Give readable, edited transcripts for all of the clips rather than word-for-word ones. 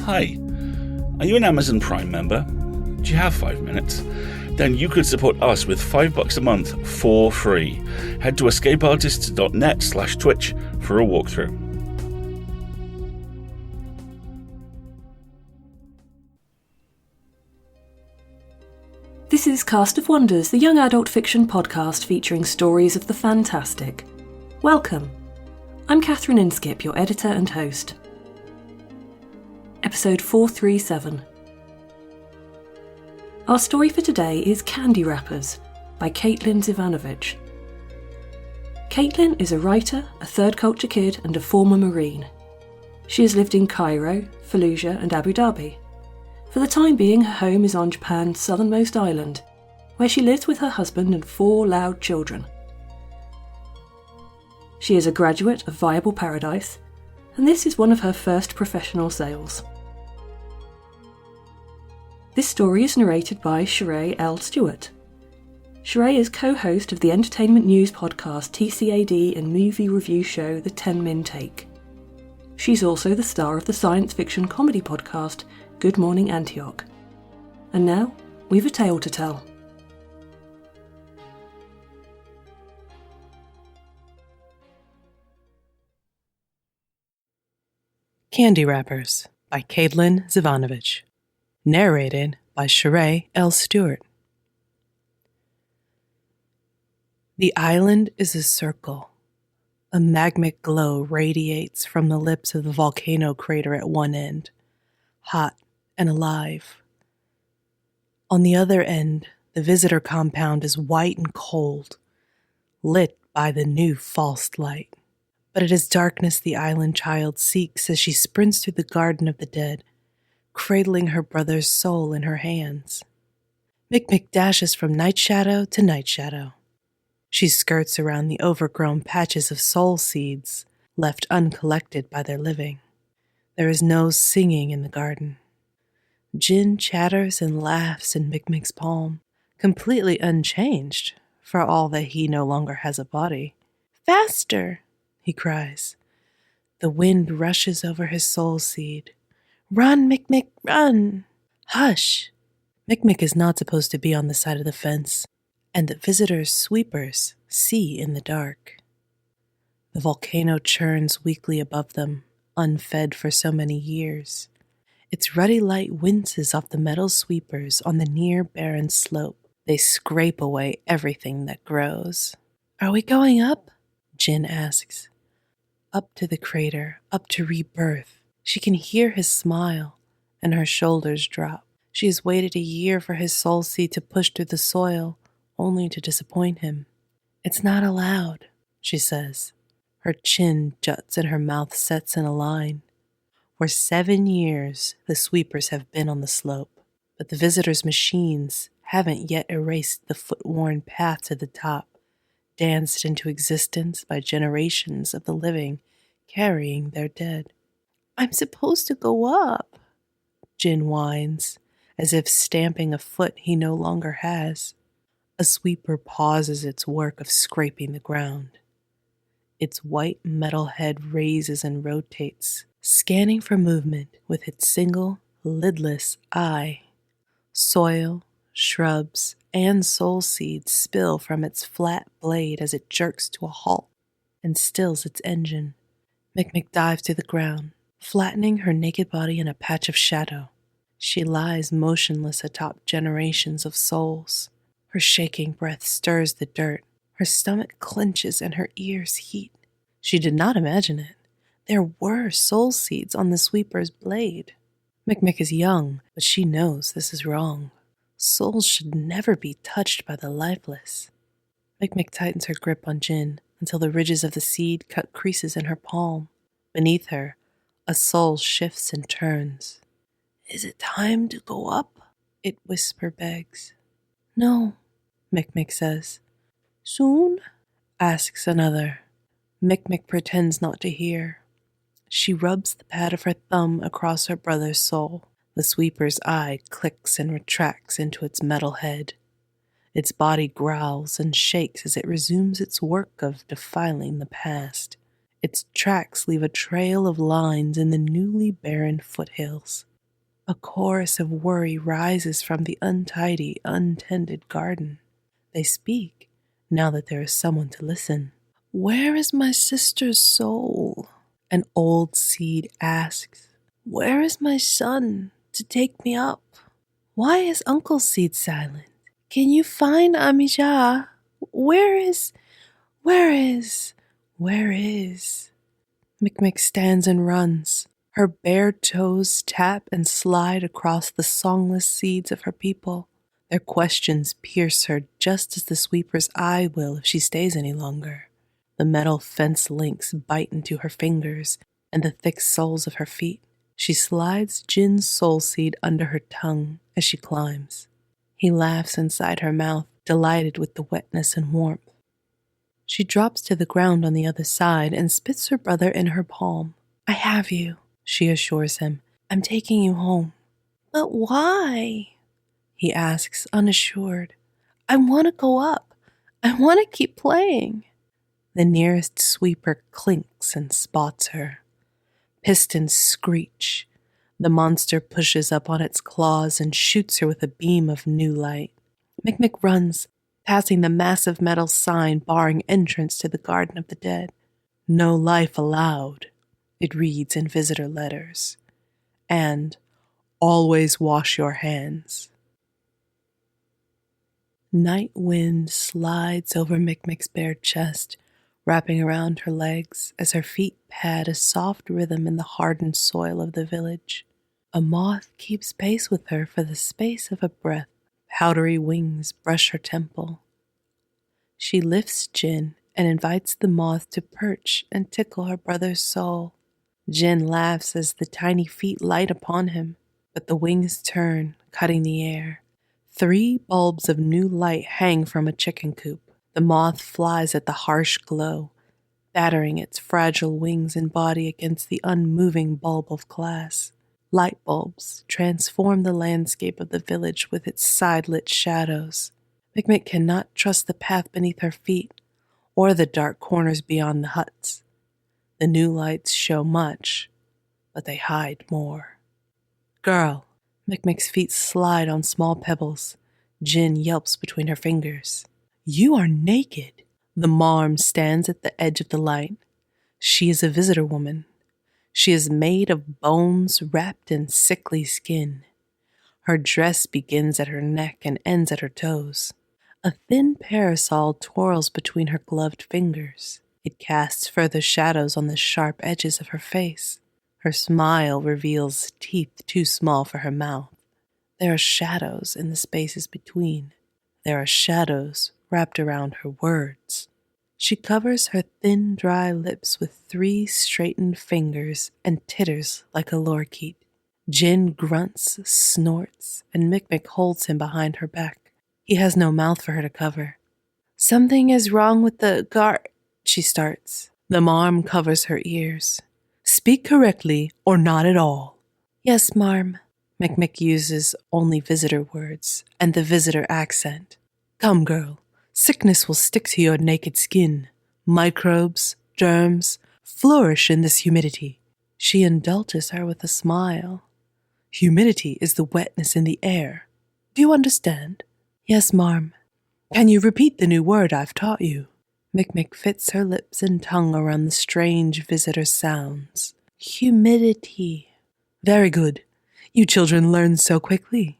Hi, are you an Amazon Prime member? Do you have 5 minutes? Then you could support us with $5 a month for free. Head to escapeartists.net/Twitch for a walkthrough. This is Cast of Wonders, the young adult fiction podcast featuring stories of the fantastic. Welcome. I'm Catherine Inskip, your editor and host. Episode 437. Our story for today is Candy Wrappers by Caitlin Zivanovich. Caitlin is a writer, a third culture kid and a former Marine. She has lived in Cairo, Fallujah and Abu Dhabi. For the time being, her home is on Japan's southernmost island, where she lives with her husband and 4 loud children. She is a graduate of Viable Paradise, and this is one of her first professional sales. This story is narrated by Sheree L. Stewart. Sheree is co-host of the entertainment news podcast TCAD and movie review show The 10 Min Take. She's also the star of the science fiction comedy podcast Good Morning Antioch. And now, we've a tale to tell. Candy Wrappers by Caitlin Zivanovich. Narrated by Sheree L. Stewart. The island is a circle. A magmic glow radiates from the lips of the volcano crater at one end, hot and alive. On the other end, the visitor compound is white and cold, lit by the new false light. But it is darkness the island child seeks as she sprints through the garden of the dead, cradling her brother's soul in her hands. Mick dashes from night shadow to night shadow. She skirts around the overgrown patches of soul seeds left uncollected by their living. There is no singing in the garden. Jin chatters and laughs in Mick's palm, completely unchanged for all that he no longer has a body. "Faster!" he cries. The wind rushes over his soul seed. "Run, Mick, run!" "Hush!" Mick is not supposed to be on the side of the fence, and the visitors' sweepers see in the dark. The volcano churns weakly above them, unfed for so many years. Its ruddy light winces off the metal sweepers on the near barren slope. They scrape away everything that grows. "Are we going up?" Jin asks. Up to the crater, up to rebirth. She can hear his smile, and her shoulders drop. She has waited a year for his soul seed to push through the soil, only to disappoint him. "It's not allowed," she says. Her chin juts and her mouth sets in a line. For 7 years, the sweepers have been on the slope, but the visitors' machines haven't yet erased the foot-worn path to the top, danced into existence by generations of the living carrying their dead. "I'm supposed to go up," Jin whines, as if stamping a foot he no longer has. A sweeper pauses its work of scraping the ground. Its white metal head raises and rotates, scanning for movement with its single, lidless eye. Soil, shrubs, and soul seeds spill from its flat blade as it jerks to a halt and stills its engine. Mick dives to the ground, flattening her naked body in a patch of shadow. She lies motionless atop generations of souls. Her shaking breath stirs the dirt. Her stomach clenches and her ears heat. She did not imagine it. There were soul seeds on the sweeper's blade. Mick is young, but she knows this is wrong. Souls should never be touched by the lifeless. Mick tightens her grip on Jin until the ridges of the seed cut creases in her palm. Beneath her, a soul shifts and turns. "Is it time to go up?" it whisper begs. "No," Mick says. "Soon?" asks another. Mick pretends not to hear. She rubs the pad of her thumb across her brother's soul. The sweeper's eye clicks and retracts into its metal head. Its body growls and shakes as it resumes its work of defiling the past. Its tracks leave a trail of lines in the newly barren foothills. A chorus of worry rises from the untidy, untended garden. They speak, now that there is someone to listen. "Where is my sister's soul?" An old seed asks. "Where is my son to take me up?" Why is Uncle Seed silent? "Can you find Amijah? Where is? Mikmik stands and runs. Her bare toes tap and slide across the songless seeds of her people. Their questions pierce her just as the sweeper's eye will if she stays any longer. The metal fence links bite into her fingers and the thick soles of her feet. She slides Jin's soul seed under her tongue as she climbs. He laughs inside her mouth, delighted with the wetness and warmth. She drops to the ground on the other side and spits her brother in her palm. "I have you," she assures him. "I'm taking you home." "But why?" he asks, unassured. "I want to go up. I want to keep playing." The nearest sweeper clinks and spots her. Pistons screech. The monster pushes up on its claws and shoots her with a beam of new light. Mikmik runs, passing the massive metal sign barring entrance to the Garden of the Dead. "No life allowed," it reads in visitor letters. And, "Always wash your hands." Night wind slides over Mikmik's bare chest, wrapping around her legs as her feet pad a soft rhythm in the hardened soil of the village. A moth keeps pace with her for the space of a breath. Powdery wings brush her temple. She lifts Jin and invites the moth to perch and tickle her brother's soul. Jin laughs as the tiny feet light upon him, but the wings turn, cutting the air. 3 bulbs of new light hang from a chicken coop. The moth flies at the harsh glow, battering its fragile wings and body against the unmoving bulb of glass. Light bulbs transform the landscape of the village with its side-lit shadows. Mikmik cannot trust the path beneath her feet or the dark corners beyond the huts. The new lights show much, but they hide more. "Girl." Mikmik's feet slide on small pebbles. Jin yelps between her fingers. "You are naked." The marm stands at the edge of the light. She is a visitor woman. She is made of bones wrapped in sickly skin. Her dress begins at her neck and ends at her toes. A thin parasol twirls between her gloved fingers. It casts further shadows on the sharp edges of her face. Her smile reveals teeth too small for her mouth. There are shadows in the spaces between. There are shadows wrapped around her words. She covers her thin, dry lips with 3 straightened fingers and titters like a lorikeet. Jin grunts, snorts, and Mikmik holds him behind her back. He has no mouth for her to cover. "Something is wrong with the she starts. The marm covers her ears. "Speak correctly or not at all." "Yes, marm." Mikmik uses only visitor words and the visitor accent. "Come, girl. Sickness will stick to your naked skin. Microbes, germs, flourish in this humidity." She indulges her with a smile. "Humidity is the wetness in the air. Do you understand?" "Yes, marm." "Can you repeat the new word I've taught you?" Mikmik fits her lips and tongue around the strange visitor sounds. "Humidity." "Very good. You children learn so quickly.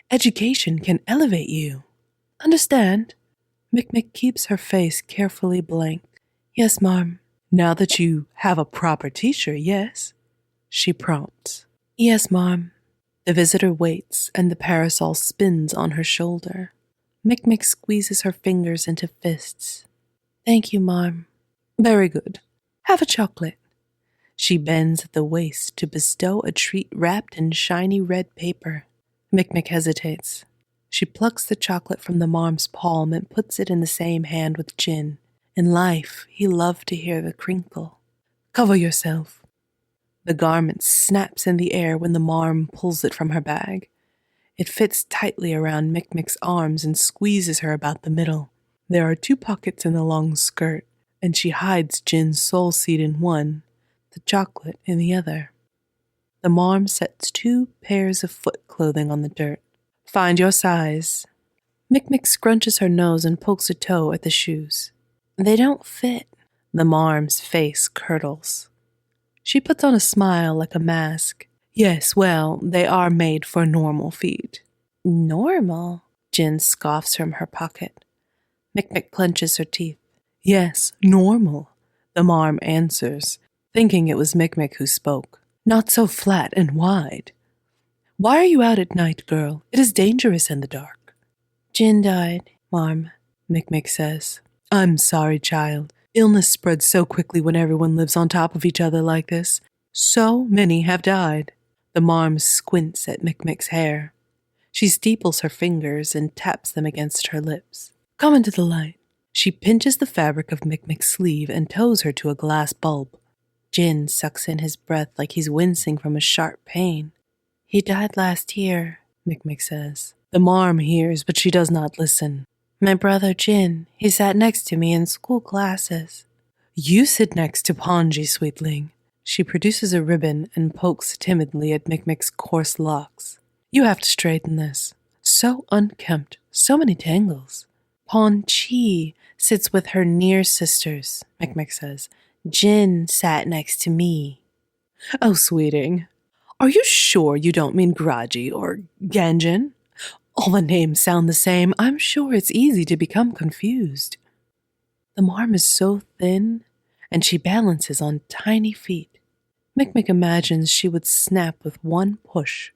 Education can elevate you. Understand?" Mikmik keeps her face carefully blank. "Yes, marm." "Now that you have a proper teacher, yes?" she prompts. "Yes, marm." The visitor waits and the parasol spins on her shoulder. Mikmik squeezes her fingers into fists. "Thank you, marm." "Very good. Have a chocolate." She bends at the waist to bestow a treat wrapped in shiny red paper. Mikmik hesitates. She plucks the chocolate from the marm's palm and puts it in the same hand with Jin. In life, he loved to hear the crinkle. "Cover yourself." The garment snaps in the air when the marm pulls it from her bag. It fits tightly around Mikmik's arms and squeezes her about the middle. There are 2 pockets in the long skirt, and she hides Jin's soul seed in one, the chocolate in the other. The marm sets 2 pairs of foot clothing on the dirt. Find your size. Mick scrunches her nose and pokes a toe at the shoes. They don't fit. The marm's face curdles. She puts on a smile like a mask. Yes, well, they are made for normal feet. Normal? Jin scoffs from her pocket. Mick clenches her teeth. Yes, normal, the marm answers, thinking it was Mick who spoke. Not so flat and wide. Why are you out at night, girl? It is dangerous in the dark. Jin died, marm, Mick says. I'm sorry, child. Illness spreads so quickly when everyone lives on top of each other like this. So many have died. The marm squints at Mick's hair. She steeples her fingers and taps them against her lips. Come into the light. She pinches the fabric of Mick's sleeve and toes her to a glass bulb. Jin sucks in his breath like he's wincing from a sharp pain. He died last year, Mick says. The marm hears, but she does not listen. My brother Jin, he sat next to me in school classes. You sit next to Ponji, sweetling. She produces a ribbon and pokes timidly at Mick's coarse locks. You have to straighten this. So unkempt, so many tangles. Ponchi sits with her near sisters, Mick says. Jin sat next to me. Oh, sweeting. Are you sure you don't mean Graji or Ganjin? All the names sound the same. I'm sure it's easy to become confused. The marm is so thin, and she balances on tiny feet. Mick imagines she would snap with one push.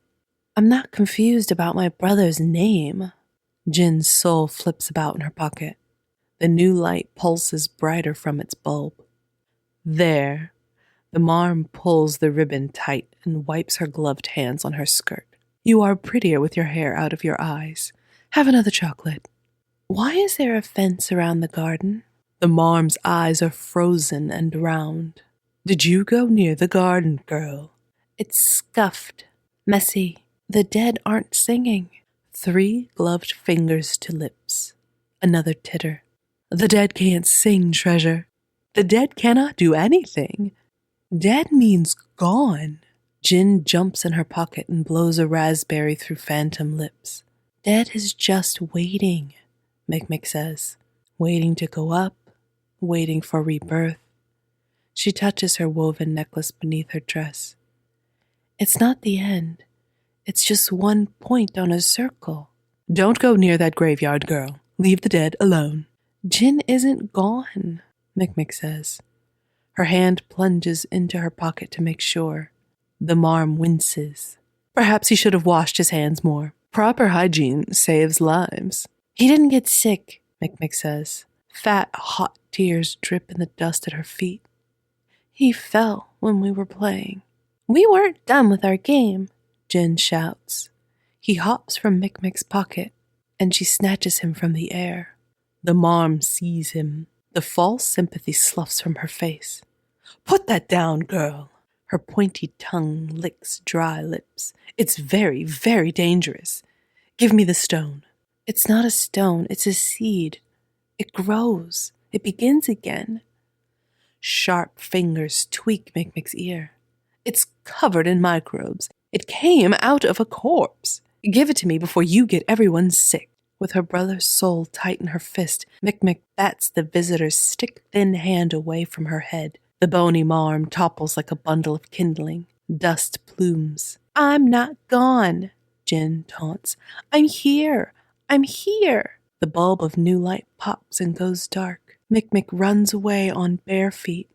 I'm not confused about my brother's name. Jin's soul flips about in her pocket. The new light pulses brighter from its bulb. There. The marm pulls the ribbon tight and wipes her gloved hands on her skirt. You are prettier with your hair out of your eyes. Have another chocolate. Why is there a fence around the garden? The marm's eyes are frozen and round. Did you go near the garden, girl? It's scuffed, messy. The dead aren't singing. 3 gloved fingers to lips. Another titter. The dead can't sing, treasure. The dead cannot do anything. Dead means gone. Jin jumps in her pocket and blows a raspberry through phantom lips. Dead is just waiting, Mick says. Waiting to go up, waiting for rebirth. She touches her woven necklace beneath her dress. It's not the end. It's just one point on a circle. Don't go near that graveyard, girl. Leave the dead alone. Jin isn't gone, Mick says. Her hand plunges into her pocket to make sure. The marm winces. Perhaps he should have washed his hands more. Proper hygiene saves lives. He didn't get sick, Mick says. Fat, hot tears drip in the dust at her feet. He fell when we were playing. We weren't done with our game, Jin shouts. He hops from Mick's pocket, and she snatches him from the air. The marm sees him. The false sympathy sloughs from her face. Put that down, girl. Her pointy tongue licks dry lips. It's very, very dangerous. Give me the stone. It's not a stone, it's a seed. It grows. It begins again. Sharp fingers tweak Mick's ear. It's covered in microbes. It came out of a corpse. Give it to me before you get everyone sick. With her brother's soul tight in her fist, Mick bats the visitor's stick-thin hand away from her head. The bony marm topples like a bundle of kindling. Dust plumes. I'm not gone, Jin taunts. I'm here. I'm here. The bulb of new light pops and goes dark. Mick runs away on bare feet.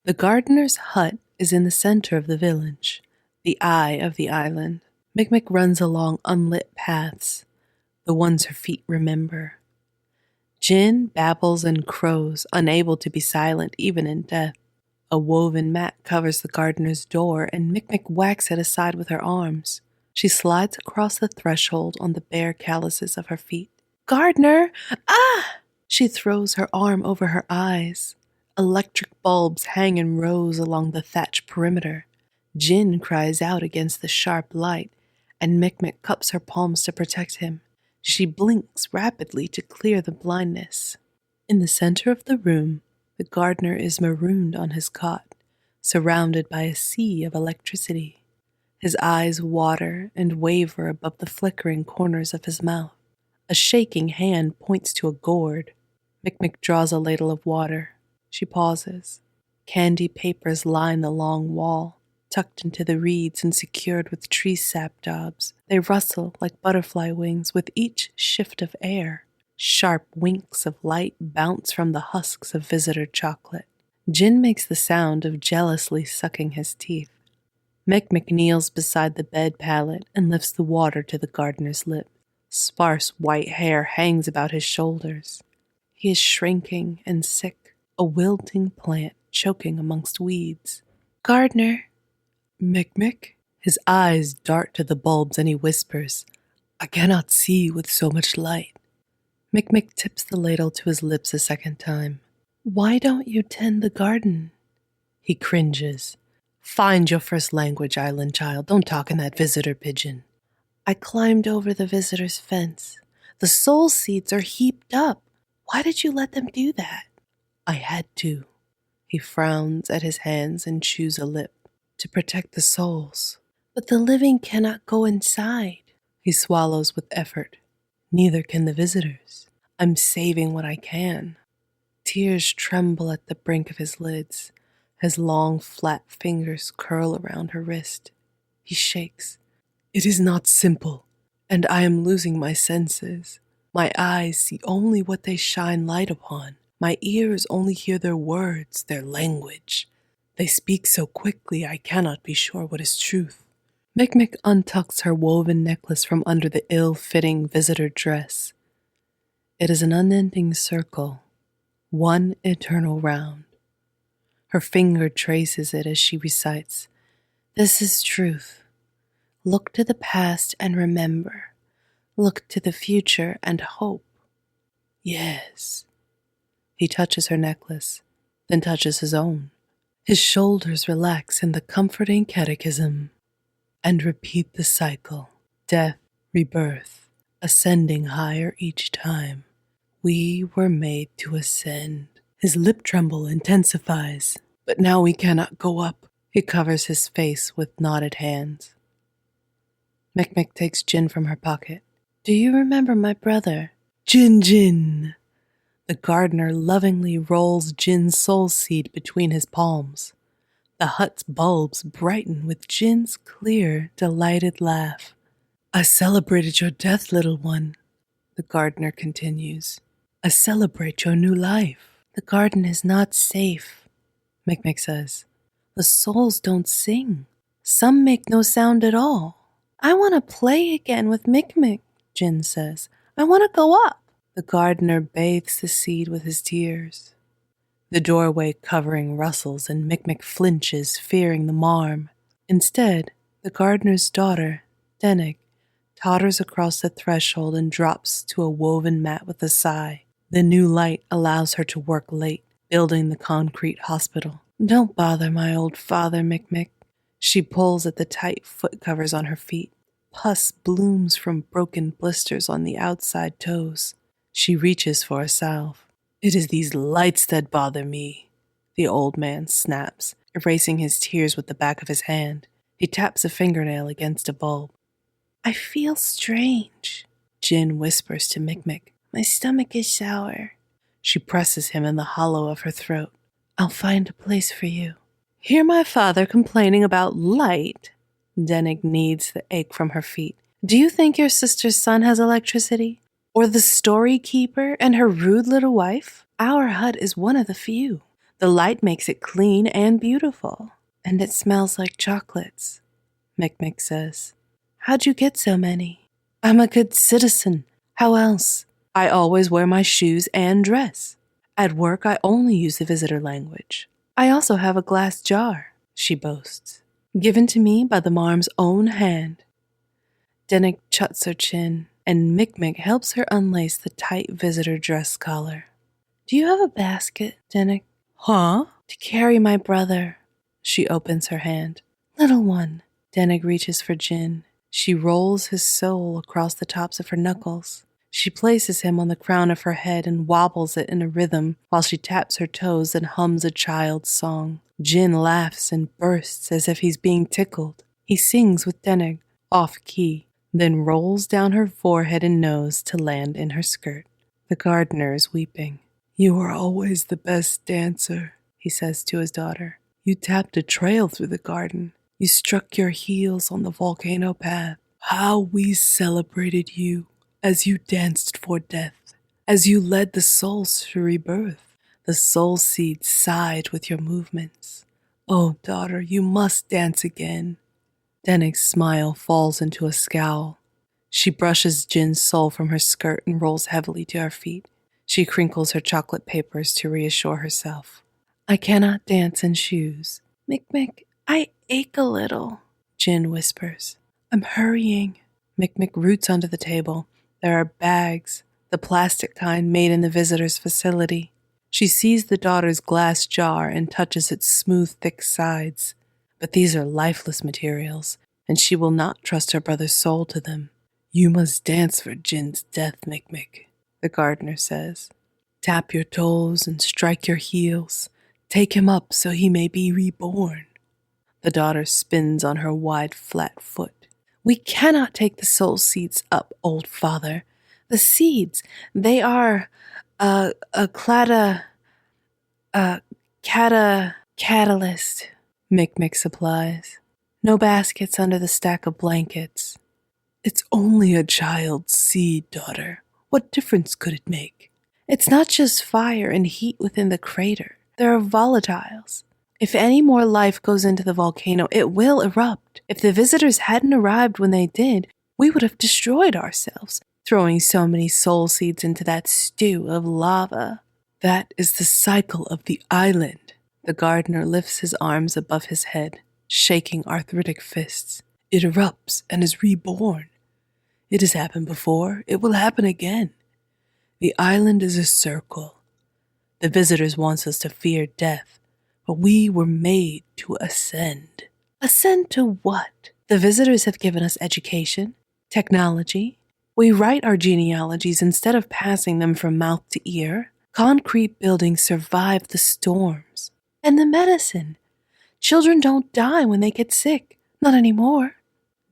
The gardener's hut is in the center of the village, the eye of the island. Mick runs along unlit paths, the ones her feet remember. Jin babbles and crows, unable to be silent even in death. A woven mat covers the gardener's door, and Mick whacks it aside with her arms. She slides across the threshold on the bare calluses of her feet. Gardener! Ah! She throws her arm over her eyes. Electric bulbs hang in rows along the thatch perimeter. Jin cries out against the sharp light, and Mick cups her palms to protect him. She blinks rapidly to clear the blindness. In the center of the room, the gardener is marooned on his cot, surrounded by a sea of electricity. His eyes water and waver above the flickering corners of his mouth. A shaking hand points to a gourd. Mick draws a ladle of water. She pauses. Candy papers line the long wall, tucked into the reeds and secured with tree sap daubs. They rustle like butterfly wings with each shift of air. Sharp winks of light bounce from the husks of visitor chocolate. Jin makes the sound of jealously sucking his teeth. Mick kneels beside the bed pallet and lifts the water to the gardener's lip. Sparse white hair hangs about his shoulders. He is shrinking and sick, a wilting plant choking amongst weeds. "Gardener." Mick. His eyes dart to the bulbs and he whispers, "I cannot see with so much light." Mick tips the ladle to his lips a second time. "Why don't you tend the garden?" He cringes. "Find your first language, island child. Don't talk in that visitor pigeon." "I climbed over the visitor's fence. The soul seeds are heaped up. Why did you let them do that?" "I had to." He frowns at his hands and chews a lip. "To protect the souls." "But the living cannot go inside." He swallows with effort. "Neither can the visitors. I'm saving what I can." Tears tremble at the brink of his lids. His long, flat fingers curl around her wrist. He shakes. "It is not simple, and I am losing my senses. My eyes see only what they shine light upon. My ears only hear their words, their language. They speak so quickly I cannot be sure what is truth." Mick untucks her woven necklace from under the ill-fitting visitor dress. It is an unending circle, one eternal round. Her finger traces it as she recites, "This is truth. Look to the past and remember. Look to the future and hope." "Yes." He touches her necklace, then touches his own. His shoulders relax in the comforting catechism and repeat the cycle. Death, rebirth, ascending higher each time. We were made to ascend. His lip tremble intensifies. "But now we cannot go up." He covers his face with knotted hands. Mick takes Jin from her pocket. "Do you remember my brother?" Jin. The gardener lovingly rolls Jin's soul seed between his palms. The hut's bulbs brighten with Jin's clear, delighted laugh. "I celebrated your death, little one," the gardener continues. "I celebrate your new life." "The garden is not safe," Mick says. "The souls don't sing. Some make no sound at all." "I want to play again with Mick," Jin says. "I want to go up." The gardener bathes the seed with his tears. The doorway covering rustles and Mick flinches, fearing the marm. Instead, the gardener's daughter, Denig, totters across the threshold and drops to a woven mat with a sigh. The new light allows her to work late, building the concrete hospital. "Don't bother my old father, Mick." She pulls at the tight foot covers on her feet. Pus blooms from broken blisters on the outside toes. She reaches for a salve. "It is these lights that bother me," the old man snaps, erasing his tears with the back of his hand. He taps a fingernail against a bulb. "I feel strange," Jin whispers to Mick. "My stomach is sour." She presses him in the hollow of her throat. "I'll find a place for you." "Hear my father complaining about light?" Denig kneads the ache from her feet. "Do you think your sister's son has electricity? Or the story keeper and her rude little wife? Our hut is one of the few. The light makes it clean and beautiful. And it smells like chocolates," Mick says. "How'd you get so many?" "I'm a good citizen. How else? I always wear my shoes and dress. At work, I only use the visitor language. I also have a glass jar," she boasts, "given to me by the marm's own hand." Denig chuts her chin, and Mick helps her unlace the tight visitor dress collar. "Do you have a basket, Denig?" "Huh?" "To carry my brother." She opens her hand. "Little one." Denig reaches for Jin. She rolls his soul across the tops of her knuckles. She places him on the crown of her head and wobbles it in a rhythm while she taps her toes and hums a child's song. Jin laughs and bursts as if he's being tickled. He sings with Denig, off-key, then rolls down her forehead and nose to land in her skirt. The gardener is weeping. "You were always the best dancer," he says to his daughter. "You tapped a trail through the garden. You struck your heels on the volcano path. How we celebrated you as you danced for death, as you led the souls to rebirth. The soul seeds sighed with your movements. Oh, daughter, you must dance again." Denig's smile falls into a scowl. She brushes Jin's soul from her skirt and rolls heavily to her feet. She crinkles her chocolate papers to reassure herself. "I cannot dance in shoes." "Mick, I ache a little," Jin whispers. "I'm hurrying." Mick roots under the table. There are bags, the plastic kind made in the visitor's facility. She sees the daughter's glass jar and touches its smooth, thick sides. But these are lifeless materials, and she will not trust her brother's soul to them. "You must dance for Jin's death, Mick," the gardener says. "Tap your toes and strike your heels. Take him up so he may be reborn." The daughter spins on her wide, flat foot. "We cannot take the soul seeds up, old father. The seeds, they are catalyst," Mick supplies. "No baskets under the stack of blankets." "It's only a child's seed, daughter. What difference could it make?" "It's not just fire and heat within the crater. There are volatiles. If any more life goes into the volcano, it will erupt. If the visitors hadn't arrived when they did, we would have destroyed ourselves, throwing so many soul seeds into that stew of lava." "That is the cycle of the island." The gardener lifts his arms above his head, shaking arthritic fists. "It erupts and is reborn. It has happened before. It will happen again. The island is a circle. The visitors want us to fear death, but we were made to ascend." "Ascend to what?" "The visitors have given us education, technology. We write our genealogies instead of passing them from mouth to ear. Concrete buildings survive the storms. And the medicine. Children don't die when they get sick. Not anymore."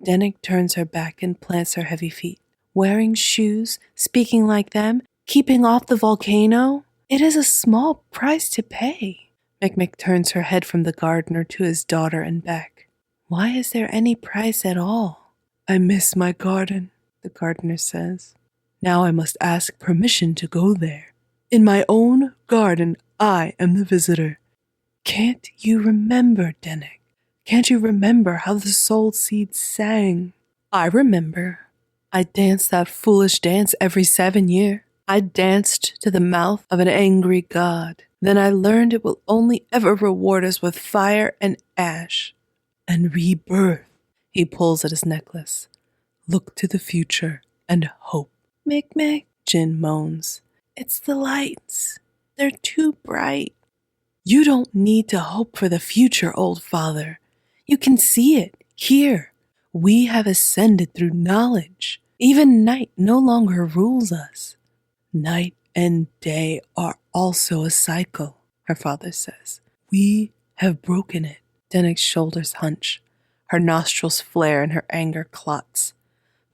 Denig turns her back and plants her heavy feet. "Wearing shoes, speaking like them, keeping off the volcano. It is a small price to pay." Mick turns her head from the gardener to his daughter and back. "Why is there any price at all?" "I miss my garden," the gardener says. "Now I must ask permission to go there. In my own garden, I am the visitor. Can't you remember, Denig? Can't you remember how the soul seeds sang?" "I remember. I danced that foolish dance every 7 years. I danced to the mouth of an angry god. Then I learned it will only ever reward us with fire and ash. And rebirth." He pulls at his necklace. "Look to the future and hope." Mick, Jin moans. "It's the lights. They're too bright." "You don't need to hope for the future, old father. You can see it, here. We have ascended through knowledge. Even night no longer rules us." "Night and day are also a cycle," her father says. "We have broken it." Denig's shoulders hunch. Her nostrils flare and her anger clots.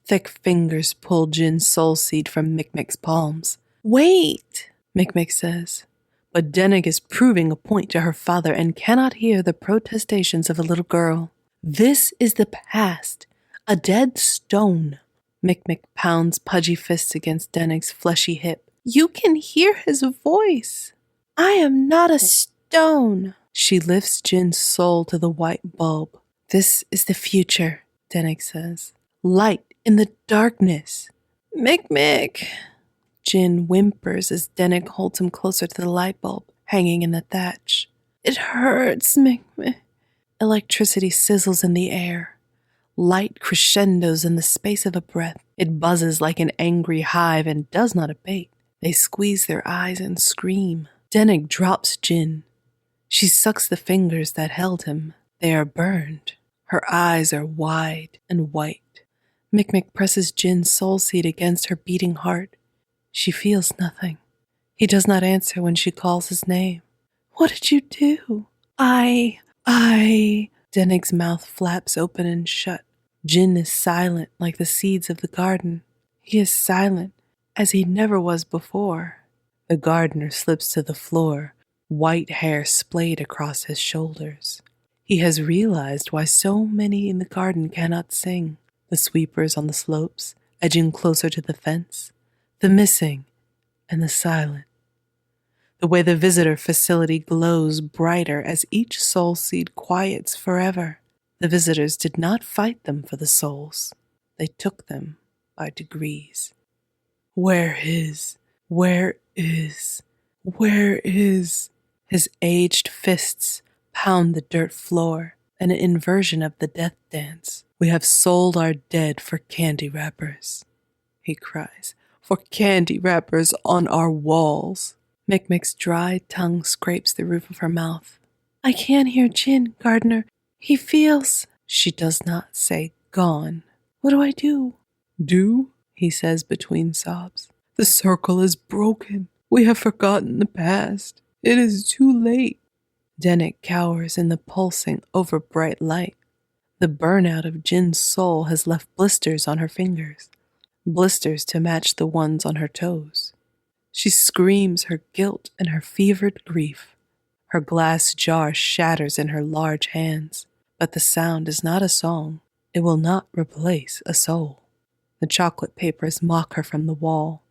Thick fingers pull Jin's soul seed from Mick's palms. "Wait," Mick says. But Denig is proving a point to her father and cannot hear the protestations of a little girl. "This is the past, a dead stone." Mick pounds pudgy fists against Denig's fleshy hip. "You can hear his voice." "I am not a stone." She lifts Jin's soul to the white bulb. "This is the future," Denig says. "Light in the darkness." Mick. Jin whimpers as Denig holds him closer to the light bulb, hanging in the thatch. "It hurts, Mick." Electricity sizzles in the air. Light crescendos in the space of a breath. It buzzes like an angry hive and does not abate. They squeeze their eyes and scream. Denig drops Jin. She sucks the fingers that held him. They are burned. Her eyes are wide and white. Mick presses Jin's soul seed against her beating heart. She feels nothing. He does not answer when she calls his name. What did you do? I. Denig's mouth flaps open and shut. Jin is silent like the seeds of the garden. He is silent as he never was before. The gardener slips to the floor, white hair splayed across his shoulders. He has realized why so many in the garden cannot sing. The sweepers on the slopes, edging closer to the fence, the missing, and the silent. The way the visitor facility glows brighter as each soul seed quiets forever. The visitors did not fight them for the souls. They took them by degrees. Where is? His aged fists pound the dirt floor, an inversion of the death dance. We have sold our dead for candy wrappers, he cries, for candy wrappers on our walls. Mikmik's dry tongue scrapes the roof of her mouth. I can't hear Jin, gardener. He feels. She does not say gone. What do I do? Do? He says between sobs. The circle is broken. We have forgotten the past. It is too late. Denig cowers in the pulsing, over-bright light. The burnout of Jin's soul has left blisters on her fingers, blisters to match the ones on her toes. She screams her guilt and her fevered grief. Her glass jar shatters in her large hands, but the sound is not a song. It will not replace a soul. The chocolate papers mock her from the wall.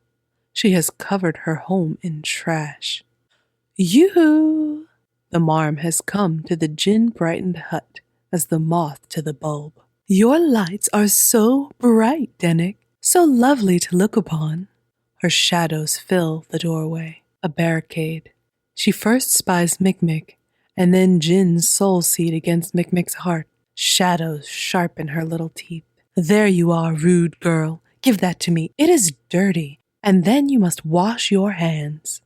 She has covered her home in trash. Yoo-hoo! The marm has come to the Jin-brightened hut as the moth to the bulb. Your lights are so bright, Denig, so lovely to look upon. Her shadows fill the doorway, a barricade. She first spies Mikmik, and then Jin's soul seed against Mikmik's heart. Shadows sharpen her little teeth. There you are, rude girl. Give that to me. It is dirty, and then you must wash your hands.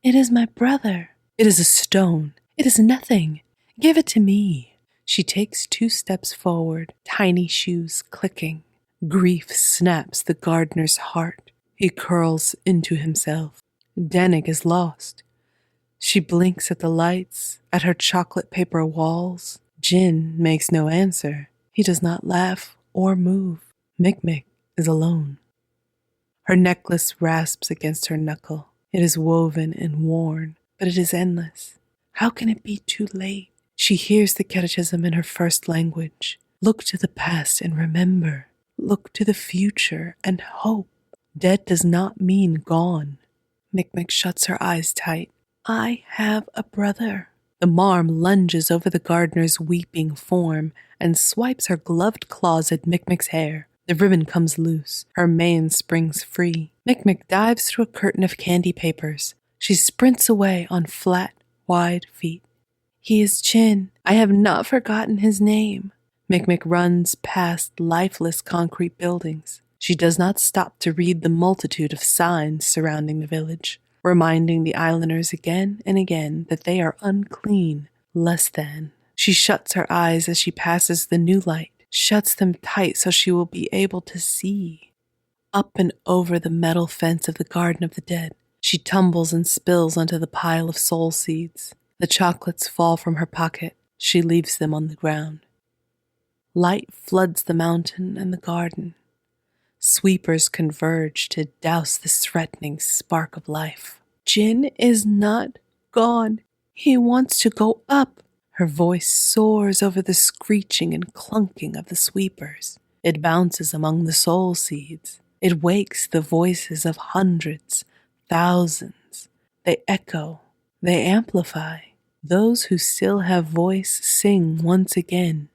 It is my brother. It is a stone. It is nothing. Give it to me. She takes 2 steps forward, tiny shoes clicking. Grief snaps the gardener's heart. He curls into himself. Denig is lost. She blinks at the lights, at her chocolate paper walls. Jin makes no answer. He does not laugh or move. Mikmik is alone. Her necklace rasps against her knuckle. It is woven and worn, but it is endless. How can it be too late? She hears the catechism in her first language. Look to the past and remember. Look to the future and hope. Dead does not mean gone. Mikmik shuts her eyes tight. I have a brother. The marm lunges over the gardener's weeping form and swipes her gloved claws at Mikmik's hair. The ribbon comes loose. Her mane springs free. Mikmik dives through a curtain of candy papers. She sprints away on flat, wide feet. He is Jin. I have not forgotten his name. Mikmik runs past lifeless concrete buildings. She does not stop to read the multitude of signs surrounding the village, reminding the islanders again and again that they are unclean, less than. She shuts her eyes as she passes the new light, shuts them tight so she will be able to see. Up and over the metal fence of the Garden of the Dead, she tumbles and spills onto the pile of soul seeds. The chocolates fall from her pocket. She leaves them on the ground. Light floods the mountain and the garden. Sweepers converge to douse this threatening spark of life. Jin is not gone. He wants to go up. Her voice soars over the screeching and clunking of the sweepers. It bounces among the soul seeds. It wakes the voices of hundreds, thousands. They echo. They amplify. Those who still have voice sing once again.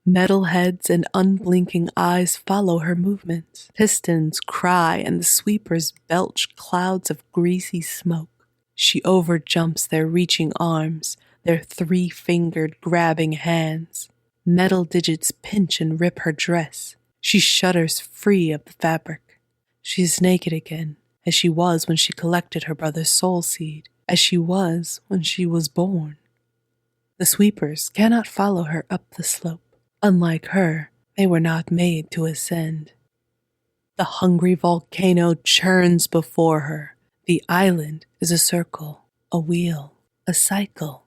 Metal heads and unblinking eyes follow her movements. Pistons cry and the sweepers belch clouds of greasy smoke. She overjumps their reaching arms, their 3-fingered grabbing hands. Metal digits pinch and rip her dress. She shudders free of the fabric. She is naked again, as she was when she collected her brother's soul seed, as she was when she was born. The sweepers cannot follow her up the slope. Unlike her, they were not made to ascend. The hungry volcano churns before her. The island is a circle, a wheel, a cycle.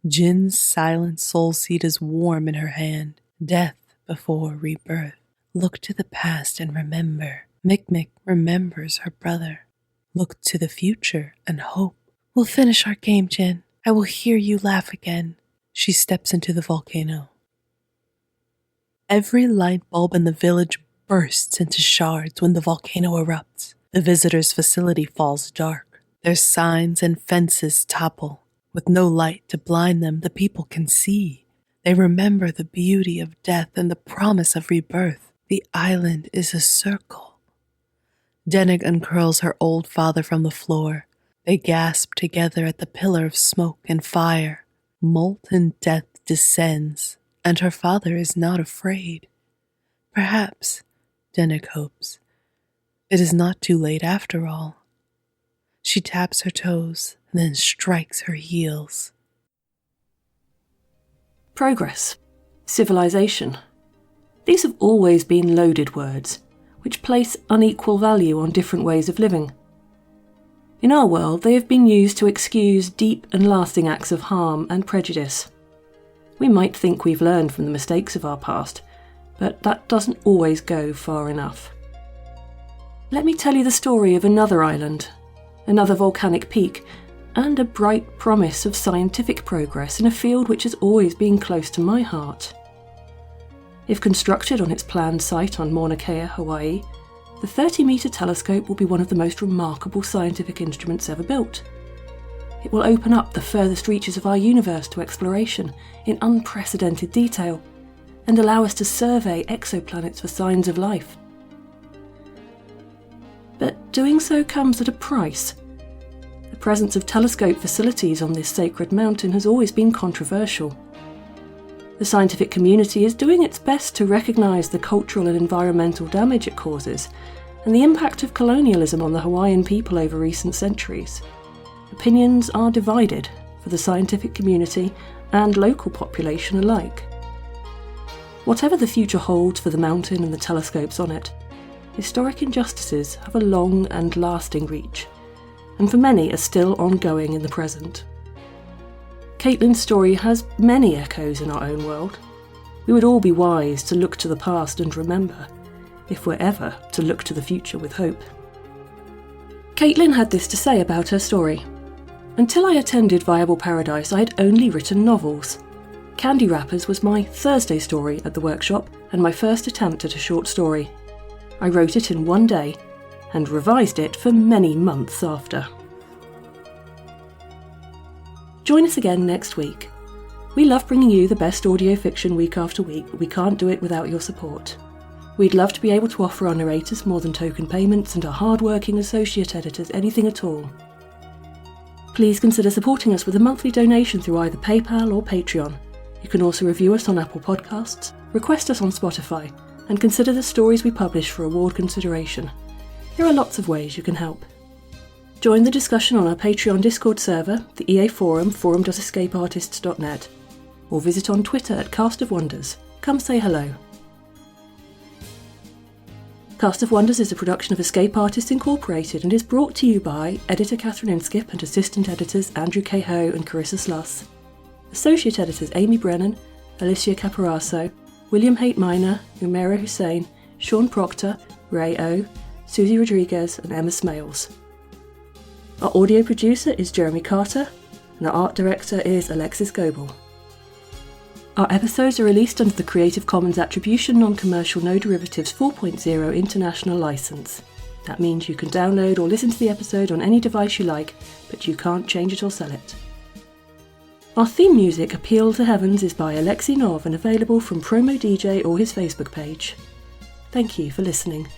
Jin's silent soul seed is warm in her hand. Death before rebirth. Look to the past and remember. Mikmik remembers her brother. Look to the future and hope. We'll finish our game, Jin. I will hear you laugh again. She steps into the volcano. Every light bulb in the village bursts into shards when the volcano erupts. The visitors' facility falls dark. Their signs and fences topple. With no light to blind them, the people can see. They remember the beauty of death and the promise of rebirth. The island is a circle. Denig uncurls her old father from the floor. They gasp together at the pillar of smoke and fire. Molten death descends, and her father is not afraid. Perhaps, Denig hopes, it is not too late after all. She taps her toes and then strikes her heels. Progress. Civilization. These have always been loaded words, which place unequal value on different ways of living. In our world, they have been used to excuse deep and lasting acts of harm and prejudice. We might think we've learned from the mistakes of our past, but that doesn't always go far enough. Let me tell you the story of another island, another volcanic peak, and a bright promise of scientific progress in a field which has always been close to my heart. If constructed on its planned site on Mauna Kea, Hawaii, the 30-metre telescope will be one of the most remarkable scientific instruments ever built. It will open up the furthest reaches of our universe to exploration in unprecedented detail and allow us to survey exoplanets for signs of life. But doing so comes at a price. The presence of telescope facilities on this sacred mountain has always been controversial. The scientific community is doing its best to recognise the cultural and environmental damage it causes and the impact of colonialism on the Hawaiian people over recent centuries. Opinions are divided for the scientific community and local population alike. Whatever the future holds for the mountain and the telescopes on it, historic injustices have a long and lasting reach, and for many are still ongoing in the present. Caitlin's story has many echoes in our own world. We would all be wise to look to the past and remember, if we're ever to look to the future with hope. Caitlin had this to say about her story. Until I attended Viable Paradise, I had only written novels. Candy Wrappers was my Thursday story at the workshop and my first attempt at a short story. I wrote it in one day and revised it for many months after. Join us again next week. We love bringing you the best audio fiction week after week, but we can't do it without your support. We'd love to be able to offer our narrators more than token payments and our hard-working associate editors anything at all. Please consider supporting us with a monthly donation through either PayPal or Patreon. You can also review us on Apple Podcasts, request us on Spotify, and consider the stories we publish for award consideration. There are lots of ways you can help. Join the discussion on our Patreon Discord server, the EA Forum, forum.escapeartists.net, or visit on Twitter at Cast of Wonders. Come say hello. Cast of Wonders is a production of Escape Artists Incorporated and is brought to you by editor Catherine Inskip and assistant editors Andrew K. Ho and Carissa Sluss. Associate editors Amy Brennan, Alicia Caparaso, William Haight Minor, Umera Hussain, Sean Proctor, Ray O, Susie Rodriguez and Emma Smales. Our audio producer is Jeremy Carter, and our art director is Alexis Goebel. Our episodes are released under the Creative Commons Attribution Non-Commercial No Derivatives 4.0 International License. That means you can download or listen to the episode on any device you like, but you can't change it or sell it. Our theme music, Appeal to Heavens, is by Alexei Nov and available from Promo DJ or his Facebook page. Thank you for listening.